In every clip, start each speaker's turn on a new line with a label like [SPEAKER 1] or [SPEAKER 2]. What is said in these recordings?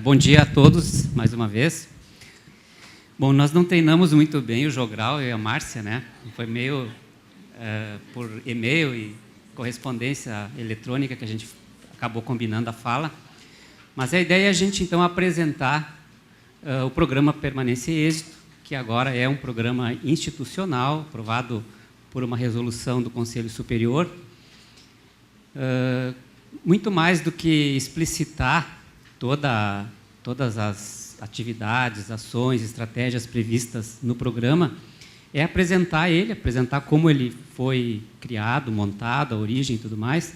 [SPEAKER 1] Bom dia a todos, mais uma vez. Bom, nós não treinamos muito bem o Jogral e a Márcia, né? Foi meio por e-mail e correspondência eletrônica que a gente acabou combinando a fala. Mas a ideia é a gente, então, apresentar o programa Permanência e Êxito, que agora é um programa institucional, aprovado por uma resolução do Conselho Superior. Muito mais do que explicitar todas as atividades, ações, estratégias previstas no programa, é apresentar como ele foi criado, montado, a origem e tudo mais,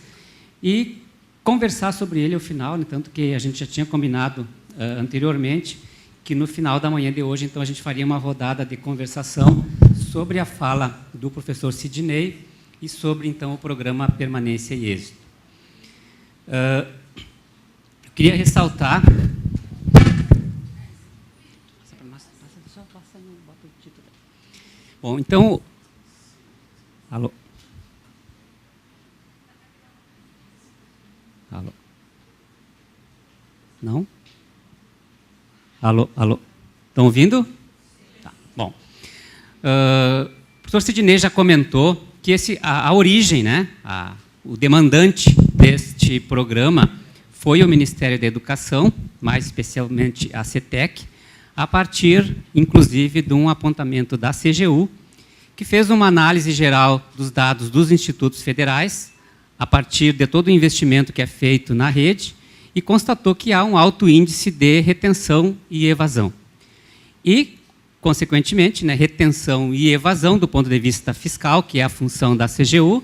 [SPEAKER 1] e conversar sobre ele ao final, tanto que a gente já tinha combinado anteriormente, que no final da manhã de hoje, então, a gente faria uma rodada de conversação sobre a fala do professor Sidney e sobre, então, o programa Permanência e Êxito. Eu queria ressaltar... Bom, então... Alô? Alô? Não? Alô? Alô? Estão ouvindo? Tá. Bom, o professor Sidney já comentou que a origem, né, o demandante deste programa foi o Ministério da Educação, mais especialmente a CETEC, a partir, inclusive, de um apontamento da CGU, que fez uma análise geral dos dados dos institutos federais, a partir de todo o investimento que é feito na rede, e constatou que há um alto índice de retenção e evasão. E, consequentemente, né, retenção e evasão, do ponto de vista fiscal, que é a função da CGU,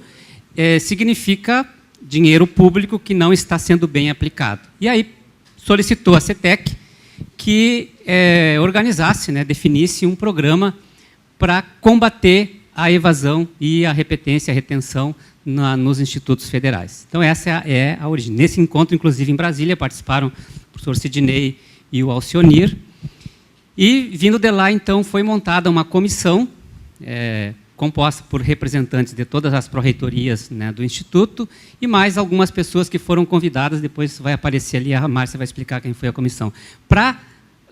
[SPEAKER 1] significa dinheiro público que não está sendo bem aplicado. E aí solicitou à CETEC que organizasse, né, definisse um programa para combater a evasão e a repetência, a retenção nos institutos federais. Então, essa é a origem. Nesse encontro, inclusive, em Brasília, participaram o professor Sidney e o Alcionir. E, vindo de lá, então, foi montada uma comissão composta por representantes de todas as pró-reitorias, né, do Instituto, e mais algumas pessoas que foram convidadas, depois vai aparecer ali, a Márcia vai explicar quem foi a comissão, para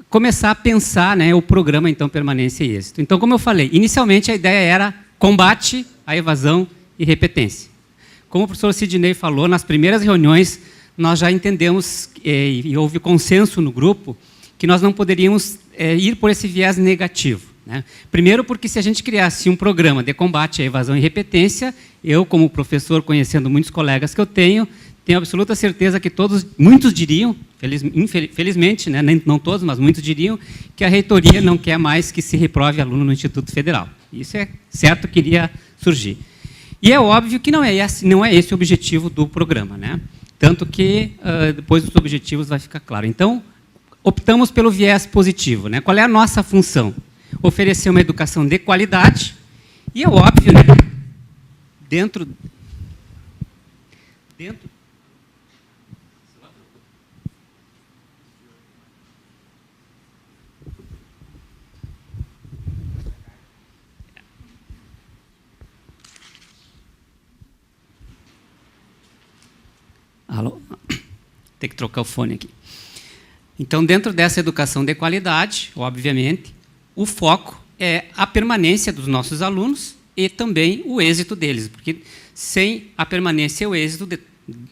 [SPEAKER 1] começar a pensar, né, o programa, então, Permanência e Êxito. Então, como eu falei, inicialmente a ideia era combate à evasão e repetência. Como o professor Sidney falou, nas primeiras reuniões, nós já entendemos, e houve consenso no grupo, que nós não poderíamos ir por esse viés negativo. Né? Primeiro, porque se a gente criasse um programa de combate à evasão e repetência, eu, como professor, conhecendo muitos colegas que eu tenho absoluta certeza que muitos diriam, infelizmente, né, não todos, mas muitos diriam, que a reitoria não quer mais que se reprove aluno no Instituto Federal. Isso é certo que iria surgir. E é óbvio que não é esse o objetivo do programa, né? Tanto que depois dos objetivos vai ficar claro. Então, optamos pelo viés positivo, né? Qual é a nossa função? Oferecer uma educação de qualidade, e é óbvio, né? Dentro Alô? Tem que trocar o fone aqui. Então, dentro dessa educação de qualidade, obviamente, o foco é a permanência dos nossos alunos e também o êxito deles, porque sem a permanência e o êxito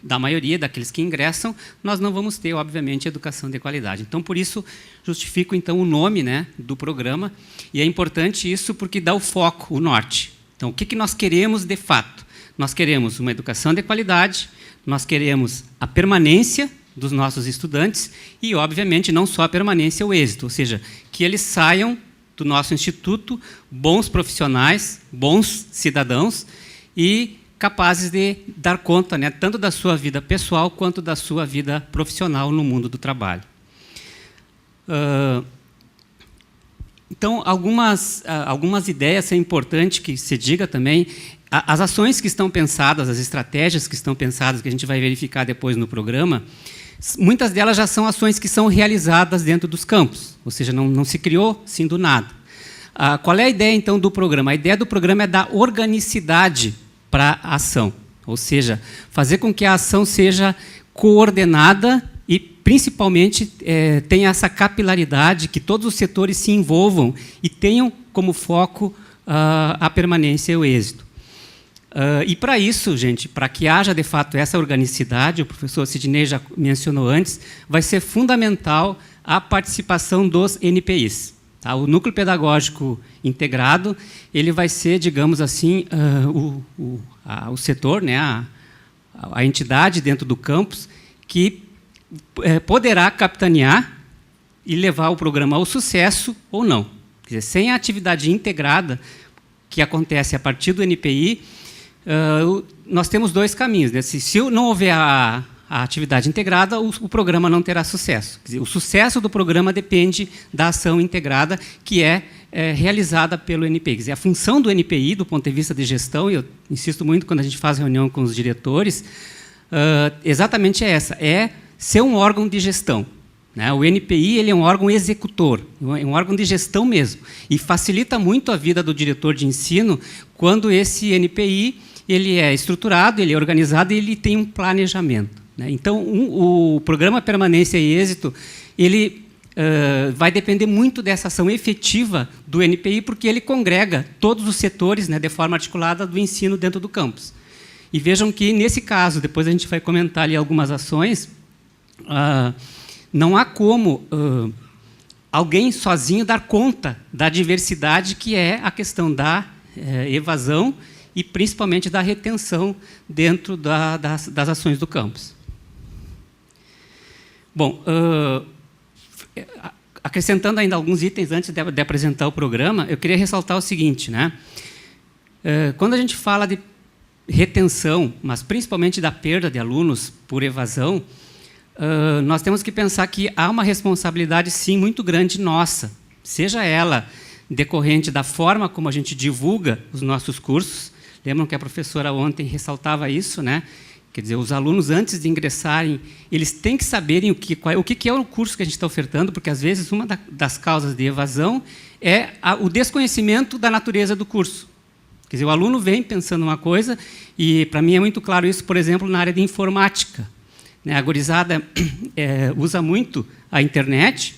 [SPEAKER 1] da maioria daqueles que ingressam, nós não vamos ter, obviamente, educação de qualidade. Então, por isso, justifico, então, o nome, né, do programa, e é importante isso porque dá o foco, o norte. Então, o que nós queremos de fato? Nós queremos uma educação de qualidade, nós queremos a permanência dos nossos estudantes e, obviamente, não só a permanência, o êxito, ou seja, que eles saiam do nosso instituto bons profissionais, bons cidadãos e capazes de dar conta, né, tanto da sua vida pessoal quanto da sua vida profissional no mundo do trabalho. Então, algumas ideias é importante que se diga também. As ações que estão pensadas, as estratégias que estão pensadas, que a gente vai verificar depois no programa, muitas delas já são ações que são realizadas dentro dos campos, ou seja, não se criou assim do nada. Qual é a ideia, então, do programa? A ideia do programa é dar organicidade para a ação, ou seja, fazer com que a ação seja coordenada e principalmente, tenha essa capilaridade, que todos os setores se envolvam e tenham como foco a permanência e o êxito. E para isso, gente, para que haja de fato essa organicidade, o professor Sidney já mencionou antes, vai ser fundamental a participação dos NPIs. Tá? O Núcleo Pedagógico Integrado, ele vai ser, digamos assim, o setor, né, a entidade dentro do campus que poderá capitanear e levar o programa ao sucesso ou não. Quer dizer, sem a atividade integrada, que acontece a partir do NPI, nós temos dois caminhos, né? Se não houver a atividade integrada, o programa não terá sucesso. Quer dizer, o sucesso do programa depende da ação integrada que é realizada pelo NPI. Quer dizer, a função do NPI, do ponto de vista de gestão, e eu insisto muito quando a gente faz reunião com os diretores, exatamente é essa, é ser um órgão de gestão. Né? O NPI ele é um órgão executor, é um órgão de gestão mesmo, e facilita muito a vida do diretor de ensino quando esse NPI ele é estruturado, ele é organizado e ele tem um planejamento. Né? Então, o programa Permanência e Êxito, ele vai depender muito dessa ação efetiva do NPI, porque ele congrega todos os setores, né, de forma articulada do ensino dentro do campus. E vejam que, nesse caso, depois a gente vai comentar ali algumas ações, não há como alguém sozinho dar conta da diversidade que é a questão da evasão e, principalmente, da retenção dentro das ações do campus. Bom, acrescentando ainda alguns itens antes de apresentar o programa, eu queria ressaltar o seguinte, né? Quando a gente fala de retenção, mas principalmente da perda de alunos por evasão, nós temos que pensar que há uma responsabilidade, sim, muito grande nossa, seja ela decorrente da forma como a gente divulga os nossos cursos. Lembram que a professora ontem ressaltava isso, né? Quer dizer, os alunos, antes de ingressarem, eles têm que saberem o que é o curso que a gente está ofertando, porque, às vezes, uma das causas de evasão é o desconhecimento da natureza do curso. Quer dizer, o aluno vem pensando uma coisa, e, para mim, é muito claro isso, por exemplo, na área de informática. Né? A gurizada usa muito a internet.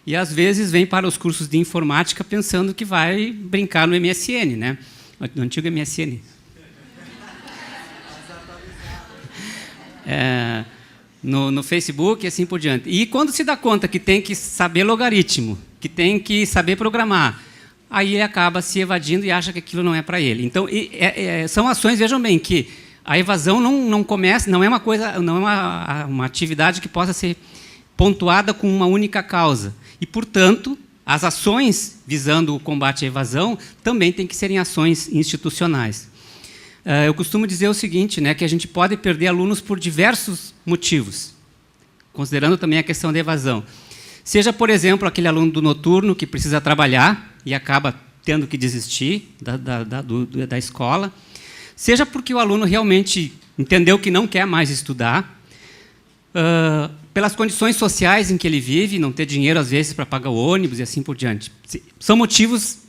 [SPEAKER 1] E, às vezes, vem para os cursos de informática pensando que vai brincar no MSN, né? No antigo MSN. No Facebook e assim por diante. E quando se dá conta que tem que saber logaritmo, que tem que saber programar, aí ele acaba se evadindo e acha que aquilo não é para ele. Então, são ações, vejam bem, que a evasão não começa, não é uma coisa, não é uma atividade que possa ser pontuada com uma única causa. E, portanto, as ações visando o combate à evasão também têm que serem ações institucionais. Eu costumo dizer o seguinte, né, que a gente pode perder alunos por diversos motivos, considerando também a questão da evasão. Seja, por exemplo, aquele aluno do noturno que precisa trabalhar e acaba tendo que desistir da escola. Seja porque o aluno realmente entendeu que não quer mais estudar, pelas condições sociais em que ele vive, não ter dinheiro, às vezes, para pagar o ônibus e assim por diante. São motivos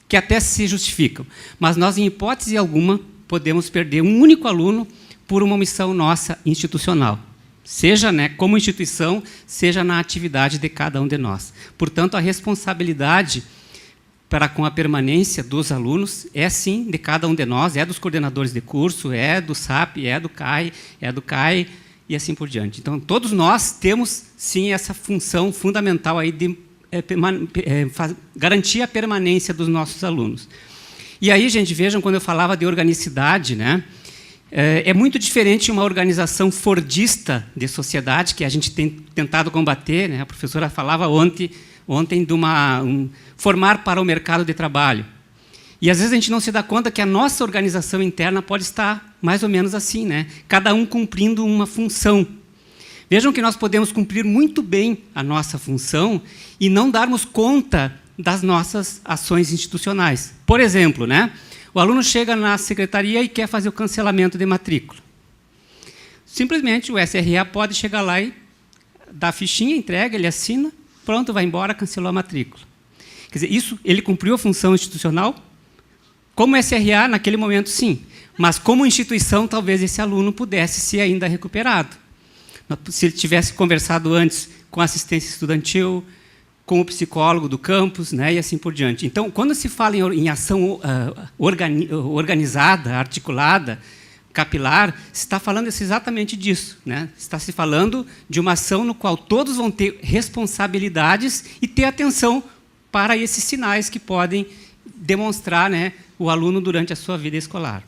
[SPEAKER 1] que até se justificam. Mas nós, em hipótese alguma, podemos perder um único aluno por uma omissão nossa institucional. Seja, né, como instituição, seja na atividade de cada um de nós. Portanto, a responsabilidade para com a permanência dos alunos é, sim, de cada um de nós, é dos coordenadores de curso, é do SAP, é do CAI, e assim por diante. Então, todos nós temos, sim, essa função fundamental aí de garantir a permanência dos nossos alunos. E aí, gente, vejam, quando eu falava de organicidade, né, é muito diferente uma organização fordista de sociedade, que a gente tem tentado combater, né, a professora falava ontem de formar para o mercado de trabalho. E, às vezes, a gente não se dá conta que a nossa organização interna pode estar mais ou menos assim, né? Cada um cumprindo uma função. Vejam que nós podemos cumprir muito bem a nossa função e não darmos conta das nossas ações institucionais. Por exemplo, né? O aluno chega na secretaria e quer fazer o cancelamento de matrícula. Simplesmente, o SRA pode chegar lá e dar a fichinha, entrega, ele assina, pronto, vai embora, cancelou a matrícula. Quer dizer, isso, ele cumpriu a função institucional? Como SRA, naquele momento, sim. Mas, como instituição, talvez esse aluno pudesse ser ainda recuperado. Se ele tivesse conversado antes com a assistência estudantil, com o psicólogo do campus, né, e assim por diante. Então, quando se fala em ação organizada, articulada, capilar, se está falando exatamente disso, né? Está se falando de uma ação no qual todos vão ter responsabilidades e ter atenção para esses sinais que podem demonstrar, né, o aluno durante a sua vida escolar.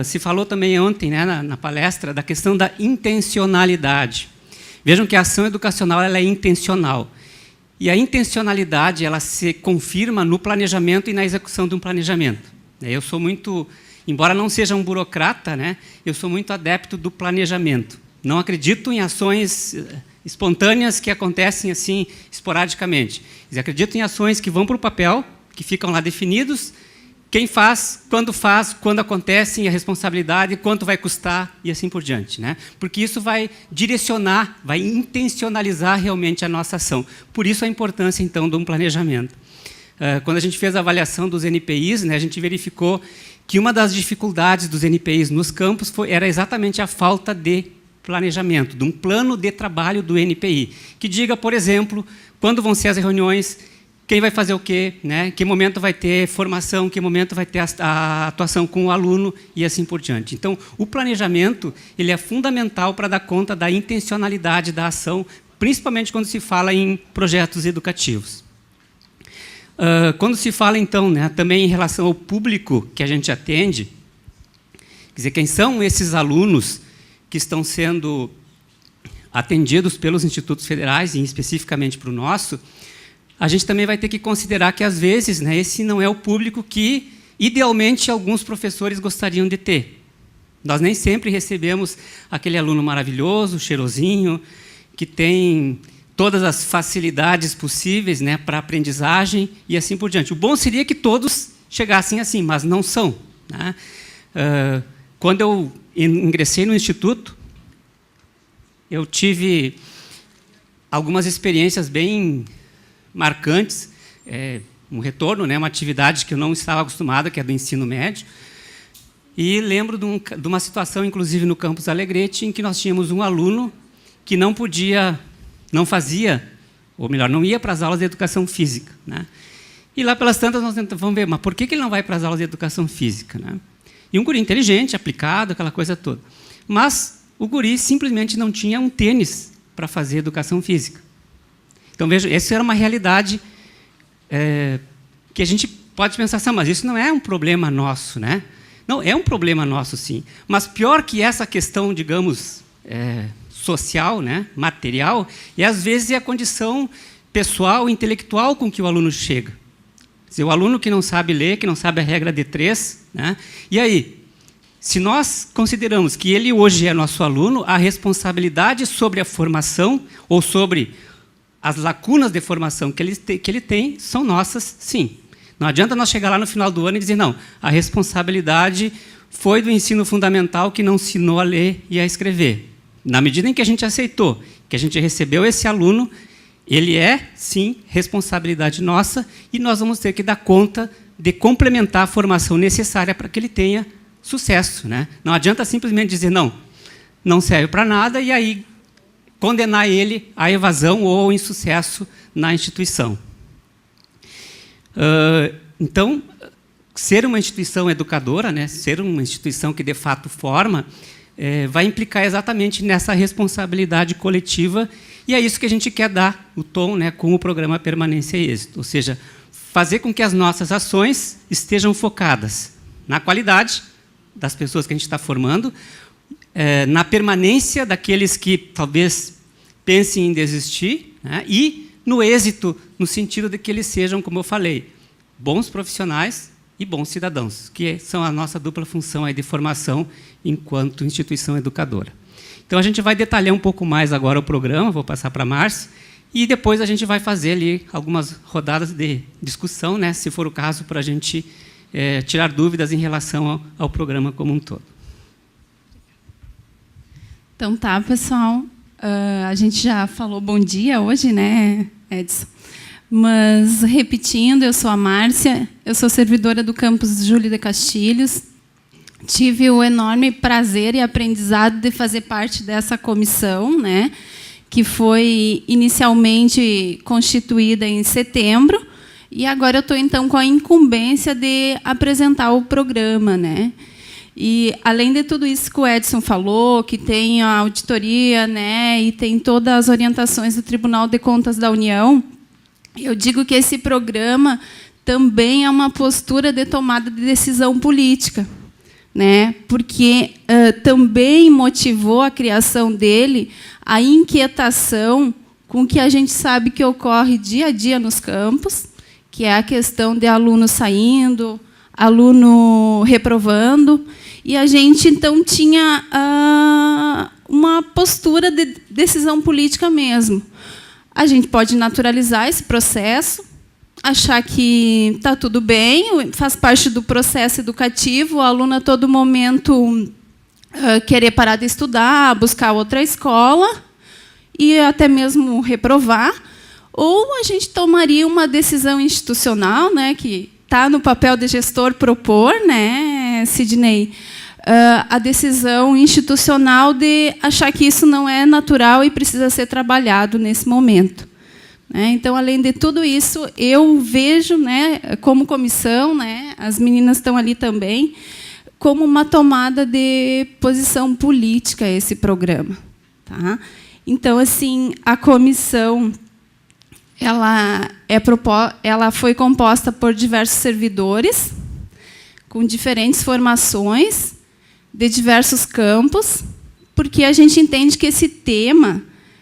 [SPEAKER 1] Se falou também ontem, né, na palestra, da questão da intencionalidade. Vejam que a ação educacional ela é intencional. E a intencionalidade ela se confirma no planejamento e na execução de um planejamento. Eu sou muito, embora não seja um burocrata, né, eu sou muito adepto do planejamento. Não acredito em ações espontâneas que acontecem assim esporadicamente. Eu acredito em ações que vão para o papel, que ficam lá definidos, quem faz, quando acontecem, a responsabilidade, quanto vai custar e assim por diante, né? Porque isso vai direcionar, vai intencionalizar realmente a nossa ação. Por isso a importância, então, de um planejamento. Quando a gente fez a avaliação dos NPIs, né, a gente verificou que uma das dificuldades dos NPIs nos campos era exatamente a falta de planejamento, de um plano de trabalho do NPI, que diga, por exemplo, quando vão ser as reuniões, quem vai fazer o quê, né? Que momento vai ter formação, que momento vai ter a atuação com o aluno e assim por diante. Então, o planejamento ele é fundamental para dar conta da intencionalidade da ação, principalmente quando se fala em projetos educativos. Quando se fala, então, né, também em relação ao público que a gente atende, quer dizer, quem são esses alunos que estão sendo atendidos pelos institutos federais, e especificamente para o nosso, a gente também vai ter que considerar que, às vezes, né, esse não é o público que, idealmente, alguns professores gostariam de ter. Nós nem sempre recebemos aquele aluno maravilhoso, cheirosinho, que tem todas as facilidades possíveis, né, para a aprendizagem e assim por diante. O bom seria que todos chegassem assim, mas não são, né? Quando eu ingressei no Instituto, eu tive algumas experiências bem marcantes, um retorno, né, uma atividade que eu não estava acostumado, que é do ensino médio, e lembro de uma situação, inclusive no campus Alegrete, em que nós tínhamos um aluno que não fazia, ou melhor, não ia para as aulas de educação física, né? E lá pelas tantas nós vamos ver, mas por que ele não vai para as aulas de educação física, né? E um guri inteligente, aplicado, aquela coisa toda. Mas o guri simplesmente não tinha um tênis para fazer educação física. Então, veja, essa era uma realidade que a gente pode pensar assim, mas isso não é um problema nosso, né? Não, é um problema nosso, sim. Mas pior que essa questão, digamos, social, né, material, e às vezes é a condição pessoal, intelectual com que o aluno chega. Quer dizer, o aluno que não sabe ler, que não sabe a regra de 3, né? E aí, se nós consideramos que ele hoje é nosso aluno, a responsabilidade sobre a formação ou sobre as lacunas de formação que ele tem são nossas, sim. Não adianta nós chegar lá no final do ano e dizer, não, a responsabilidade foi do ensino fundamental que não ensinou a ler e a escrever. Na medida em que a gente aceitou, que a gente recebeu esse aluno, ele é, sim, responsabilidade nossa e nós vamos ter que dar conta de complementar a formação necessária para que ele tenha sucesso, né? Não adianta simplesmente dizer, não serve para nada e aí condenar ele à evasão ou ao insucesso na instituição. Então, ser uma instituição educadora, né, ser uma instituição que de fato forma, vai implicar exatamente nessa responsabilidade coletiva e é isso que a gente quer dar o tom, né, com o programa Permanência e Êxito, ou seja, fazer com que as nossas ações estejam focadas na qualidade das pessoas que a gente está formando, na permanência daqueles que talvez pensem em desistir, né, e no êxito, no sentido de que eles sejam, como eu falei, bons profissionais e bons cidadãos, que são a nossa dupla função aí de formação enquanto instituição educadora. Então, a gente vai detalhar um pouco mais agora o programa, vou passar para a Márcia, e depois a gente vai fazer ali algumas rodadas de discussão, né, se for o caso, para a gente tirar dúvidas em relação ao programa como um todo.
[SPEAKER 2] Então tá, pessoal. A gente já falou bom dia hoje, né, Edson? Mas, repetindo, eu sou a Márcia, eu sou servidora do campus Júlio de Castilhos. Tive o enorme prazer e aprendizado de fazer parte dessa comissão, né, que foi inicialmente constituída em setembro, e agora eu estou, então, com a incumbência de apresentar o programa, né. E, além de tudo isso que o Edson falou, que tem a auditoria, né, e tem todas as orientações do Tribunal de Contas da União, eu digo que esse programa também é uma postura de tomada de decisão política, né? Porque também motivou a criação dele a inquietação com o que a gente sabe que ocorre dia a dia nos campos, que é a questão de aluno saindo, aluno reprovando, e a gente, então, tinha uma postura de decisão política mesmo. A gente pode naturalizar esse processo, achar que está tudo bem, faz parte do processo educativo, o aluno a todo momento querer parar de estudar, buscar outra escola e até mesmo reprovar, ou a gente tomaria uma decisão institucional, né, que está no papel de gestor propor, né, Sidney, a decisão institucional de achar que isso não é natural e precisa ser trabalhado nesse momento. Então, além de tudo isso, eu vejo, né, como comissão, né, as meninas estão ali também, como uma tomada de posição política esse programa. Tá? Então, assim, a comissão ela foi composta por diversos servidores, com diferentes formações, de diversos campos, porque a gente entende que esse tema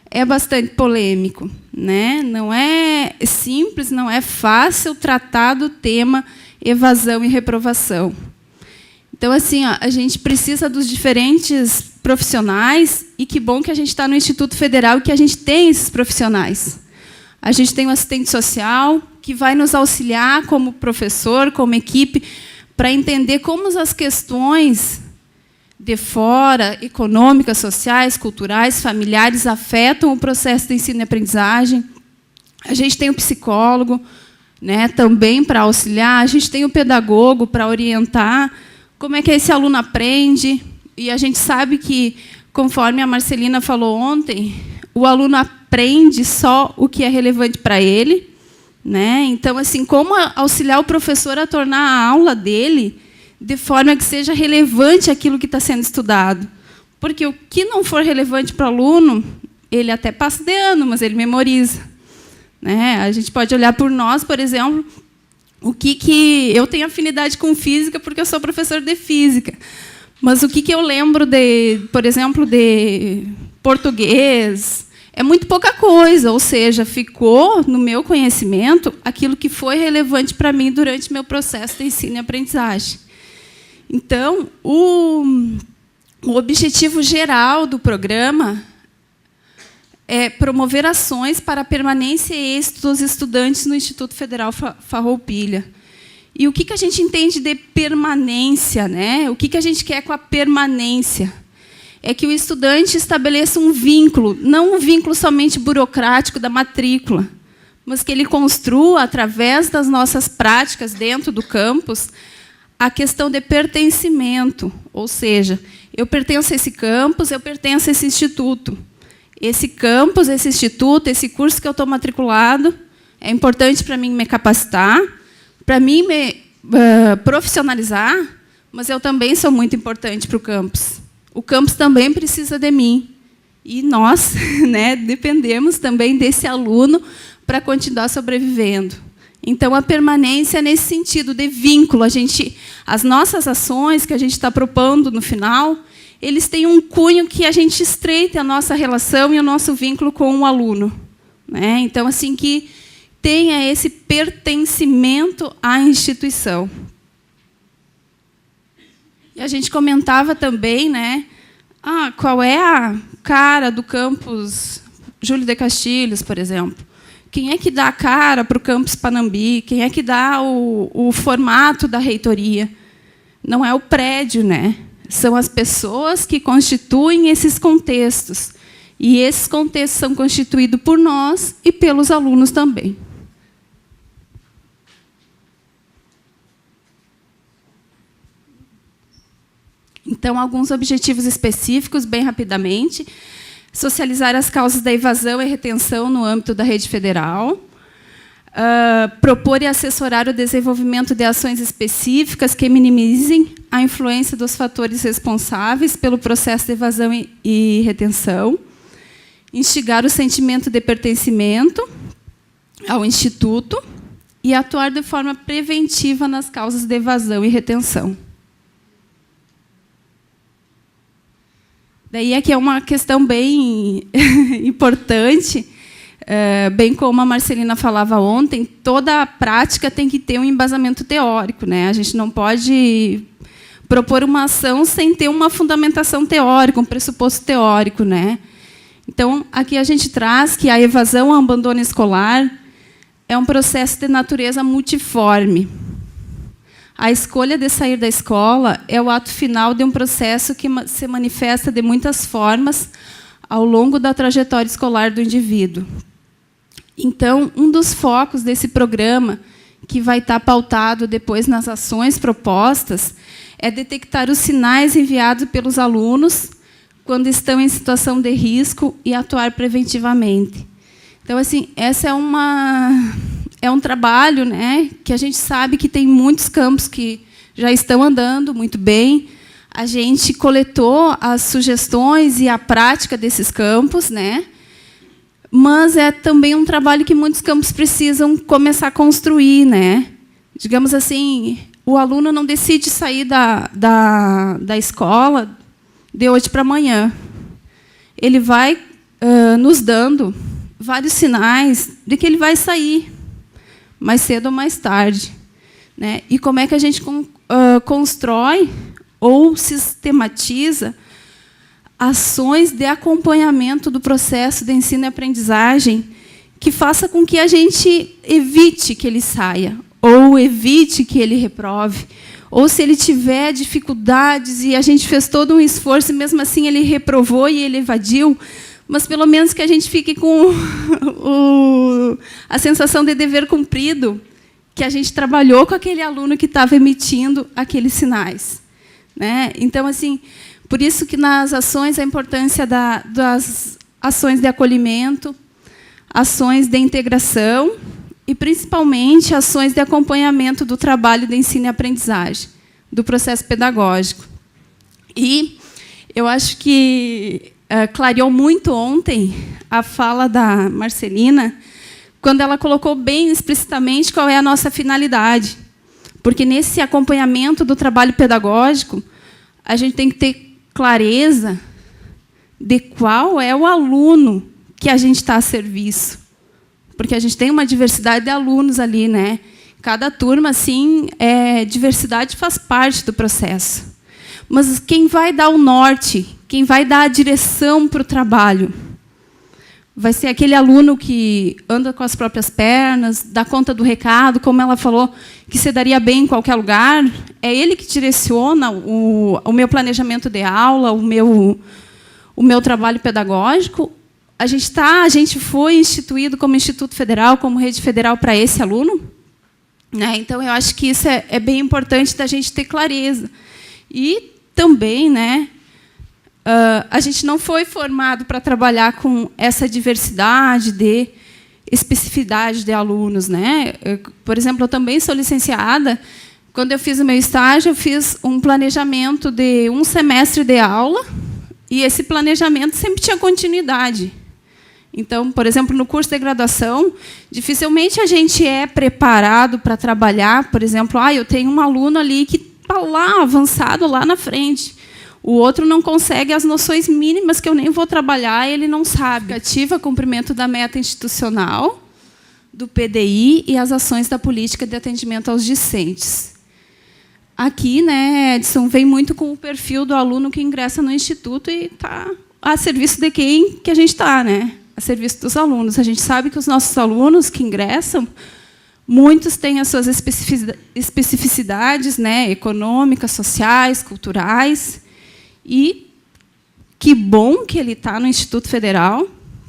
[SPEAKER 2] é bastante polêmico, né? Não é simples, não é fácil tratar do tema evasão e reprovação. Então, assim, a gente precisa dos diferentes profissionais, e que bom que a gente está no Instituto Federal e que a gente tem esses profissionais. A gente tem um assistente social que vai nos auxiliar como professor, como equipe, para entender como as questões de fora, econômicas, sociais, culturais, familiares, afetam o processo de ensino e aprendizagem. A gente tem o psicólogo, né, também para auxiliar. A gente tem o pedagogo para orientar como é que esse aluno aprende. E a gente sabe que, conforme a Marcelina falou ontem, o aluno aprende só o que é relevante para ele, né? Então, assim, como auxiliar o professor a tornar a aula dele de forma que seja relevante aquilo que está sendo estudado. Porque o que não for relevante para o aluno, ele até passa de ano, mas ele memoriza. Né? A gente pode olhar por nós, por exemplo, o que eu tenho afinidade com física porque eu sou professor de física. Mas o que eu lembro, por exemplo, de português, é muito pouca coisa, ou seja, ficou no meu conhecimento aquilo que foi relevante para mim durante meu processo de ensino e aprendizagem. Então, o objetivo geral do programa é promover ações para a permanência e êxito dos estudantes no Instituto Federal Farroupilha. E o que a gente entende de permanência, né? O que a gente quer com a permanência? É que o estudante estabeleça um vínculo, não um vínculo somente burocrático da matrícula, mas que ele construa, através das nossas práticas dentro do campus, a questão de pertencimento, ou seja, eu pertenço a esse campus, eu pertenço a esse instituto. Esse campus, esse instituto, esse curso que eu estou matriculado, é importante para mim me capacitar, para mim me profissionalizar, mas eu também sou muito importante para o campus. O campus também precisa de mim. E nós, né, dependemos também desse aluno para continuar sobrevivendo. Então, a permanência nesse sentido de vínculo. As nossas ações que a gente está propondo no final, eles têm um cunho que a gente estreite a nossa relação e o nosso vínculo com o aluno. Né? Então, assim, que tenha esse pertencimento à instituição. E a gente comentava também, né, qual é a cara do campus Júlio de Castilhos, por exemplo. Quem é que dá a cara para o campus Panambi? Quem é que dá o formato da reitoria? Não é o prédio, né? São as pessoas que constituem esses contextos. E esses contextos são constituídos por nós e pelos alunos também. Então, alguns objetivos específicos, bem rapidamente: socializar as causas da evasão e retenção no âmbito da rede federal, propor e assessorar o desenvolvimento de ações específicas que minimizem a influência dos fatores responsáveis pelo processo de evasão e retenção, instigar o sentimento de pertencimento ao Instituto e atuar de forma preventiva nas causas de evasão e retenção. Daí aqui é uma questão bem importante, bem como a Marcelina falava ontem, toda a prática tem que ter um embasamento teórico, né? A gente não pode propor uma ação sem ter uma fundamentação teórica, um pressuposto teórico, né? Então, aqui a gente traz que a evasão ou abandono escolar é um processo de natureza multiforme. A escolha de sair da escola é o ato final de um processo que se manifesta de muitas formas ao longo da trajetória escolar do indivíduo. Então, um dos focos desse programa, que vai estar pautado depois nas ações propostas, é detectar os sinais enviados pelos alunos quando estão em situação de risco e atuar preventivamente. Então, assim, essa é um trabalho, né, que a gente sabe que tem muitos campos que já estão andando muito bem. A gente coletou as sugestões e a prática desses campos, né, mas é também um trabalho que muitos campos precisam começar a construir, né. Digamos assim, o aluno não decide sair da escola de hoje para amanhã. Ele vai nos dando vários sinais de que ele vai sair mais cedo ou mais tarde, né? E como é que a gente constrói ou sistematiza ações de acompanhamento do processo de ensino e aprendizagem que faça com que a gente evite que ele saia, ou evite que ele reprove, ou se ele tiver dificuldades e a gente fez todo um esforço e mesmo assim ele reprovou e ele evadiu, mas pelo menos que a gente fique com a sensação de dever cumprido, que a gente trabalhou com aquele aluno que estava emitindo aqueles sinais, né? Então, assim, por isso que nas ações a importância das ações de acolhimento, ações de integração e, principalmente, ações de acompanhamento do trabalho de ensino e aprendizagem, do processo pedagógico. E eu acho que clareou muito ontem a fala da Marcelina, quando ela colocou bem explicitamente qual é a nossa finalidade. Porque, nesse acompanhamento do trabalho pedagógico, a gente tem que ter clareza de qual é o aluno que a gente está a serviço. Porque a gente tem uma diversidade de alunos ali, né? Cada turma, assim, diversidade faz parte do processo. Mas quem vai dar o norte, quem vai dar a direção para o trabalho, vai ser aquele aluno que anda com as próprias pernas, dá conta do recado, como ela falou, que se daria bem em qualquer lugar. É ele que direciona o meu planejamento de aula, o meu trabalho pedagógico. A gente foi instituído como Instituto Federal, como rede federal para esse aluno, né? Então, eu acho que isso é bem importante da gente ter clareza. E também, né, a gente não foi formado para trabalhar com essa diversidade de especificidade de alunos, né? Por exemplo, eu também sou licenciada. Quando eu fiz o meu estágio, eu fiz um planejamento de um semestre de aula, e esse planejamento sempre tinha continuidade. Então, por exemplo, no curso de graduação, dificilmente a gente é preparado para trabalhar, por exemplo, eu tenho um aluno ali que está lá, avançado, lá na frente. O outro não consegue as noções mínimas que eu nem vou trabalhar, ele não sabe. Ativa cumprimento da meta institucional, do PDI e as ações da política de atendimento aos discentes. Aqui, né, Edson, vem muito com o perfil do aluno que ingressa no Instituto e está a serviço de quem que a gente está, né? A serviço dos alunos. A gente sabe que os nossos alunos que ingressam, muitos têm as suas especificidades, né, econômicas, sociais, culturais. E que bom que ele está no Instituto Federal.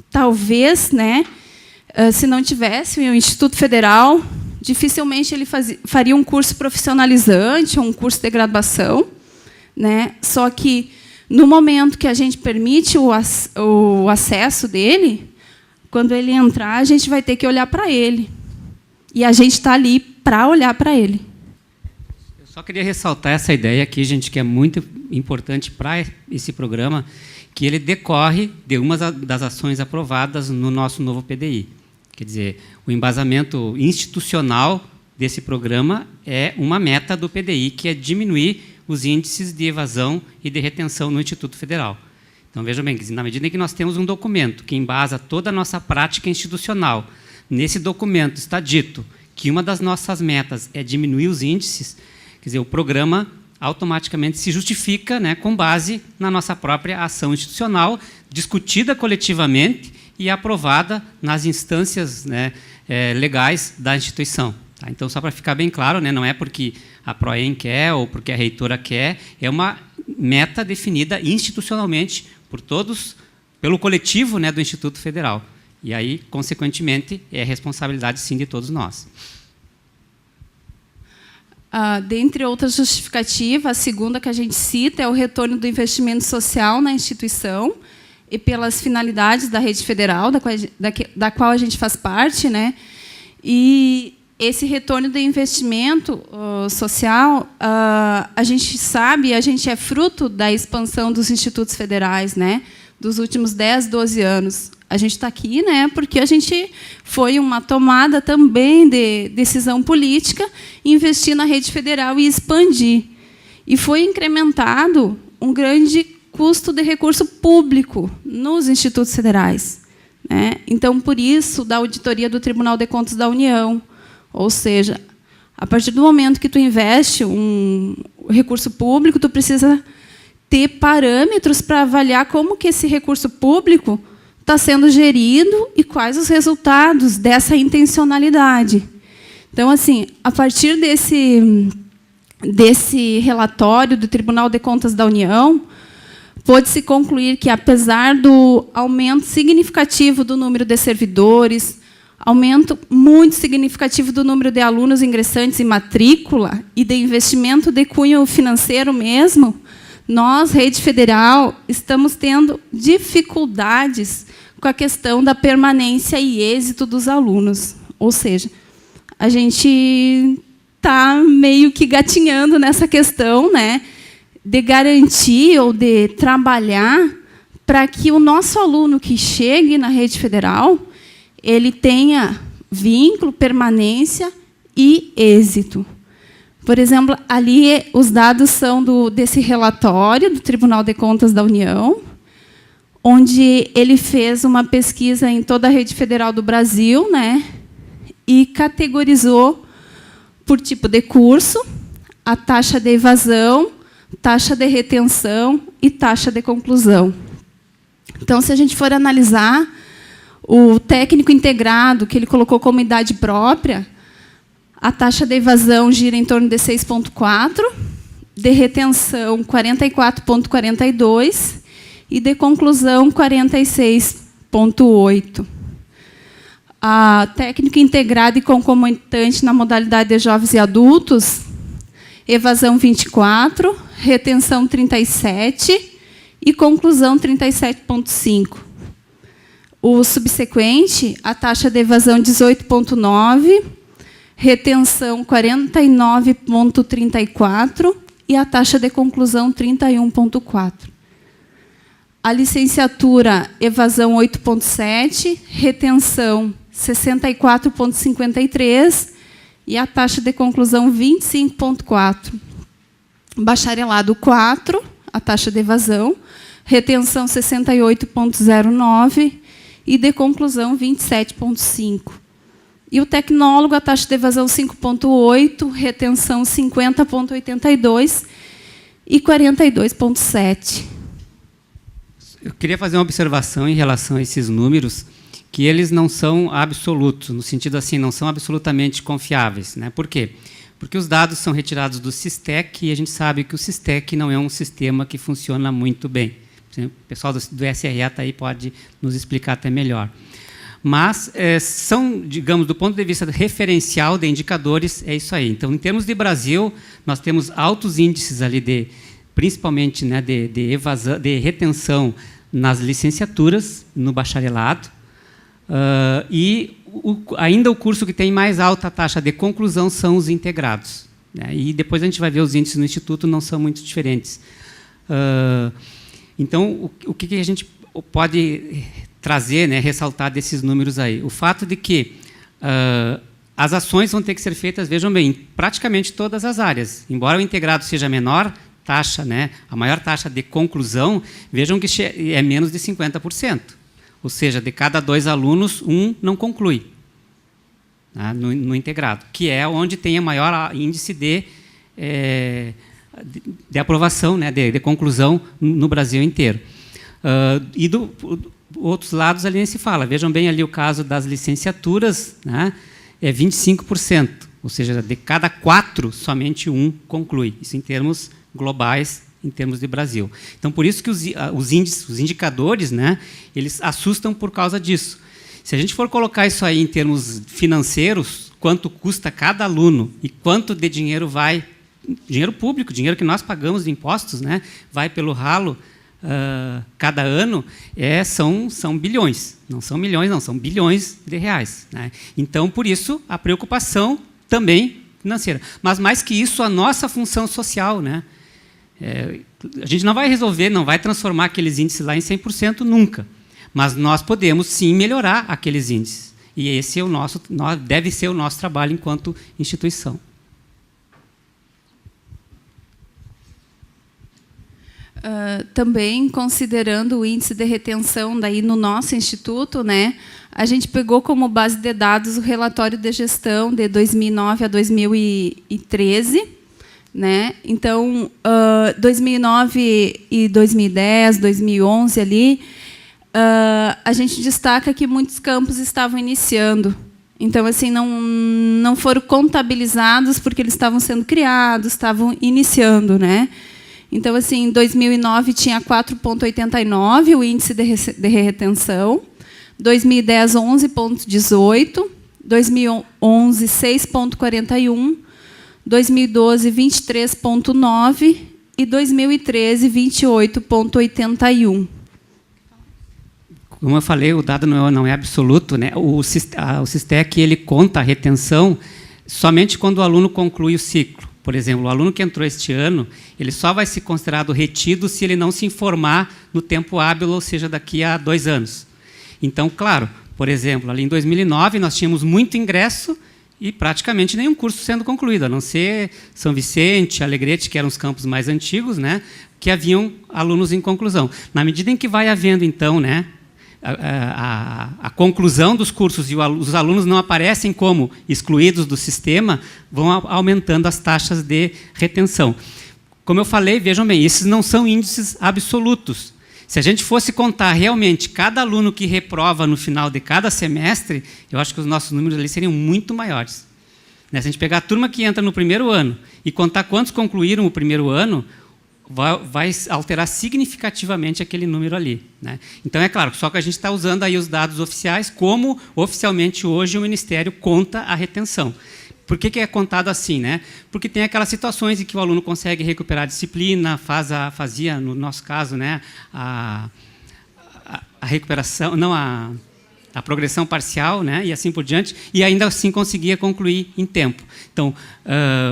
[SPEAKER 2] Talvez, né, se não tivesse o Instituto Federal, dificilmente ele faria um curso profissionalizante ou um curso de graduação, né? Só que, no momento que a gente permite o acesso dele, quando ele entrar, a gente vai ter que olhar para ele. E a gente está ali para olhar para ele.
[SPEAKER 1] Eu só queria ressaltar essa ideia aqui, gente, que é muito importante para esse programa, que ele decorre de uma das ações aprovadas no nosso novo PDI. Quer dizer, o embasamento institucional desse programa é uma meta do PDI, que é diminuir os índices de evasão e de retenção no Instituto Federal. Então, vejam bem, na medida em que nós temos um documento que embasa toda a nossa prática institucional, nesse documento está dito que uma das nossas metas é diminuir os índices, quer dizer, o programa automaticamente se justifica, né, com base na nossa própria ação institucional, discutida coletivamente e aprovada nas instâncias, né, legais da instituição. Tá? Então, só para ficar bem claro, né, não é porque a Proem quer ou porque a reitora quer, é uma meta definida institucionalmente por todos, pelo coletivo, né, do Instituto Federal. E aí, consequentemente, é responsabilidade, sim, de todos nós.
[SPEAKER 2] Dentre outras justificativas, a segunda que a gente cita é o retorno do investimento social na instituição e pelas finalidades da rede federal, da qual a gente faz parte, né? E esse retorno do investimento social, a gente sabe, a gente é fruto da expansão dos institutos federais, né? Dos últimos 10, 12 anos. A gente está aqui, né, porque a gente foi uma tomada também de decisão política, investir na rede federal e expandir. E foi incrementado um grande custo de recurso público nos institutos federais, né? Então, por isso, da auditoria do Tribunal de Contas da União, ou seja, a partir do momento que tu investe um recurso público, tu precisa ter parâmetros para avaliar como que esse recurso público está sendo gerido e quais os resultados dessa intencionalidade. Então, assim, a partir desse relatório do Tribunal de Contas da União, pôde-se concluir que, apesar do aumento significativo do número de servidores, aumento muito significativo do número de alunos ingressantes em matrícula e de investimento de cunho financeiro mesmo, nós, rede federal, estamos tendo dificuldades com a questão da permanência e êxito dos alunos. Ou seja, a gente está meio que gatinhando nessa questão, né, de garantir ou de trabalhar para que o nosso aluno que chegue na rede federal ele tenha vínculo, permanência e êxito. Por exemplo, ali os dados são desse relatório do Tribunal de Contas da União, onde ele fez uma pesquisa em toda a rede federal do Brasil, né, e categorizou por tipo de curso, a taxa de evasão, taxa de retenção e taxa de conclusão. Então, se a gente for analisar o técnico integrado, que ele colocou como idade própria, a taxa de evasão gira em torno de 6,4, de retenção 44,42 e de conclusão 46,8. A técnico integrado e concomitante na modalidade de jovens e adultos, evasão 24, retenção 37 e conclusão 37,5. O subsequente, a taxa de evasão 18,9, retenção 49,34 e a taxa de conclusão 31,4. A licenciatura, evasão 8,7, retenção 64,53 e a taxa de conclusão 25,4. Bacharelado 4, a taxa de evasão, retenção 68,09 e de conclusão 27,5. E o tecnólogo, a taxa de evasão 5,8, retenção 50,82 e 42,7.
[SPEAKER 1] Eu queria fazer uma observação em relação a esses números, que eles não são absolutos, no sentido assim, não são absolutamente confiáveis, né? Por quê? Porque os dados são retirados do SISTEC e a gente sabe que o SISTEC não é um sistema que funciona muito bem. O pessoal do SRA está aí, pode nos explicar até melhor. Mas são, digamos, do ponto de vista referencial de indicadores, é isso aí. Então, em termos de Brasil, nós temos altos índices ali de principalmente, né, de retenção nas licenciaturas, no bacharelado, e ainda o curso que tem mais alta taxa de conclusão são os integrados, né, e depois a gente vai ver os índices no Instituto, não são muito diferentes. Então, o que a gente pode trazer, né, ressaltar desses números aí? O fato de que as ações vão ter que ser feitas, vejam bem, em praticamente todas as áreas. Embora o integrado seja a menor taxa, né, a maior taxa de conclusão, vejam que é menos de 50%. Ou seja, de cada 2 alunos, 1 não conclui, né, no integrado, que é onde tem o maior índice de aprovação, né, de conclusão no Brasil inteiro. E outros lados ali nem se fala. Vejam bem ali o caso das licenciaturas, né, é 25%, ou seja, de cada 4, somente 1 conclui. Isso em termos globais, em termos de Brasil. Então, por isso que os índices, os indicadores, né, eles assustam por causa disso. Se a gente for colocar isso aí em termos financeiros, quanto custa cada aluno e quanto de dinheiro vai, dinheiro público, dinheiro que nós pagamos de impostos, né, vai pelo ralo cada ano, são bilhões. Não são milhões, não, são bilhões de reais, né? Então, por isso, a preocupação também financeira. Mas, mais que isso, a nossa função social, né? A gente não vai resolver, não vai transformar aqueles índices lá em 100% nunca. Mas nós podemos, sim, melhorar aqueles índices. E esse é deve ser o nosso trabalho enquanto instituição.
[SPEAKER 2] Também, considerando o índice de retenção daí no nosso instituto, né, a gente pegou como base de dados o relatório de gestão de 2009 a 2013. Né? Então, 2009 e 2010, 2011, ali, a gente destaca que muitos campos estavam iniciando. Então, assim, não foram contabilizados porque eles estavam sendo criados, estavam iniciando, né? Então, assim, em 2009 tinha 4,89 o índice de retenção, 2010 11,18, 2011 6,41, 2012 23,9 e 2013 28,81.
[SPEAKER 1] Como eu falei, o dado não é absoluto, né? O SISTEC ele conta a retenção somente quando o aluno conclui o ciclo. Por exemplo, o aluno que entrou este ano, ele só vai ser considerado retido se ele não se informar no tempo hábil, ou seja, daqui a 2 anos. Então, claro, por exemplo, ali em 2009 nós tínhamos muito ingresso e praticamente nenhum curso sendo concluído, a não ser São Vicente, Alegrete, que eram os campos mais antigos, né, que haviam alunos em conclusão. Na medida em que vai havendo, então, né, a conclusão dos cursos e os alunos não aparecem como excluídos do sistema, vão aumentando as taxas de retenção. Como eu falei, vejam bem, esses não são índices absolutos. Se a gente fosse contar realmente cada aluno que reprova no final de cada semestre, eu acho que os nossos números ali seriam muito maiores. Se a gente pegar a turma que entra no primeiro ano e contar quantos concluíram o primeiro ano, vai alterar significativamente aquele número ali, né? Então, é claro, só que a gente está usando aí os dados oficiais, como oficialmente hoje o Ministério conta a retenção. Por que é contado assim, né? Porque tem aquelas situações em que o aluno consegue recuperar a disciplina, fazia, no nosso caso, né, a recuperação, não a progressão parcial, né, e assim por diante, e ainda assim conseguia concluir em tempo. Então,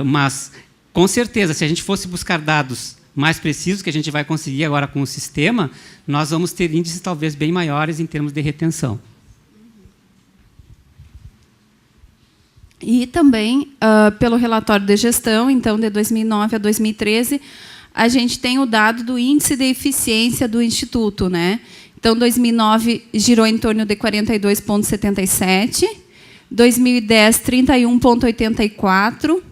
[SPEAKER 1] mas, com certeza, se a gente fosse buscar dados mais precisos, que a gente vai conseguir agora com o sistema, nós vamos ter índices talvez bem maiores em termos de retenção.
[SPEAKER 2] E também, pelo relatório de gestão, então, de 2009 a 2013, a gente tem o dado do índice de eficiência do Instituto, né? Então, 2009 girou em torno de 42,77, 2010, 31,84,